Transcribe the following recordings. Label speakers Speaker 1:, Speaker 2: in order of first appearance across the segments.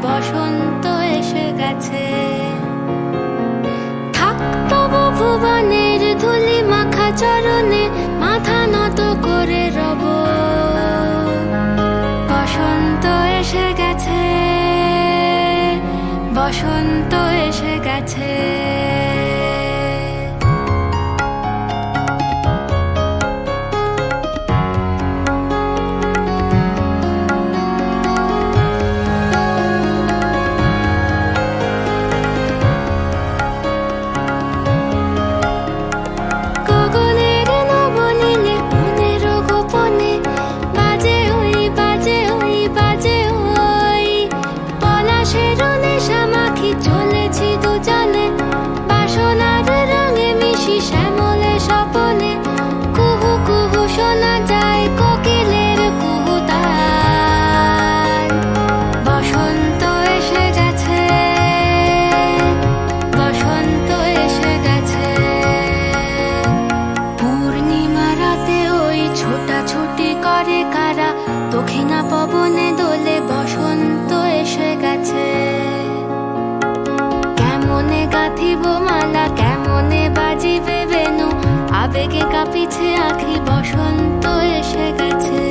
Speaker 1: বসন্ত এসে গেছে। থাক তবু ভুবনের ধুলি মাখা চরণে মাথা নত করে রব। বসন্ত এসে গেছে, বসন্ত এসে গেছে। চলেছি দুজনে বাসনার রঙে মিশি শ্যামলে স্বপনে। কুহু কুহু শোনা যায় কোকিলের কুহুতান। বসন্ত এসে গেছে, বসন্ত এসে গেছে। পূর্ণিমা রাতে ওই ছোটাছুটি করে কারা, দক্ষিণা পবনে দোলে বসন্ত এসে গেছে। কেমনে গাঁথিব মালা, কেমনে বাজিবে বেনু, আবেগে কাঁপিছে আঁখি, বসন্ত এসে গেছে।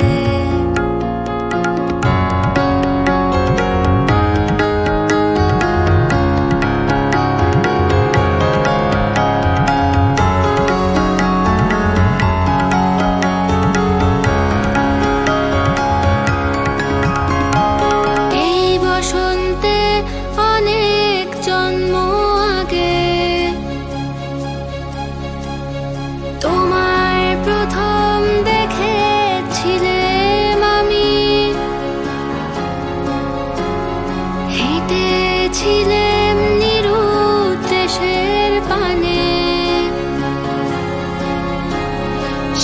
Speaker 1: এই বসন্তে অনেক জন্ম আগে তোমায় প্রথম দেখেছিলাম আমি। হেঁটেছিলাম নিরুদ্দেশের পানে।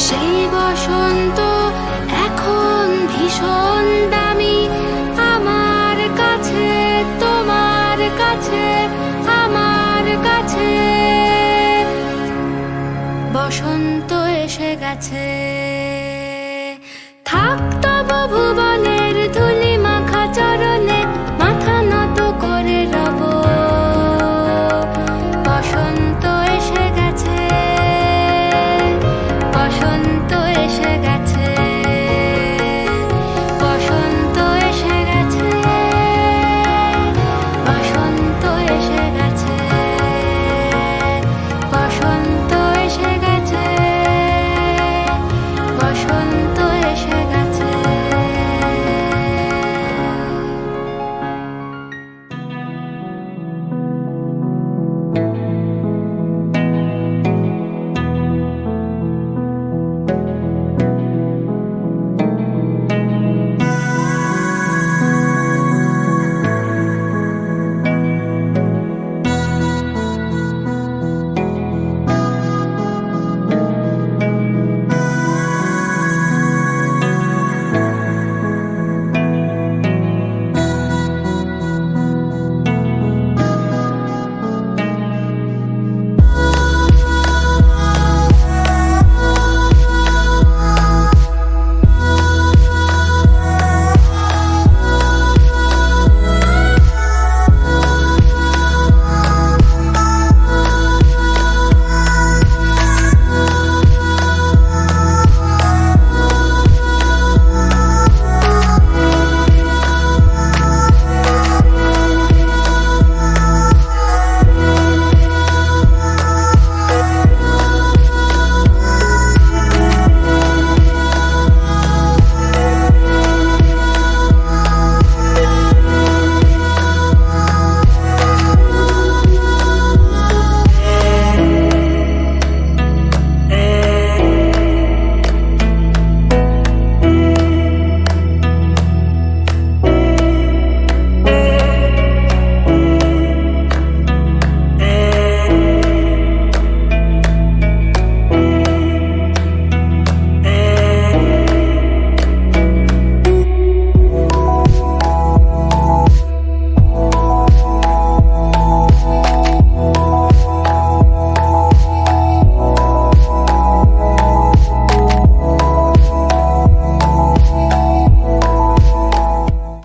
Speaker 1: সেই বসন্ত এখন ভীষণ দামি আমার কাছে, তোমার কাছে, আমার কাছে। বসন্ত এসে গেছে। থাক তবু ভুবনের ধুলি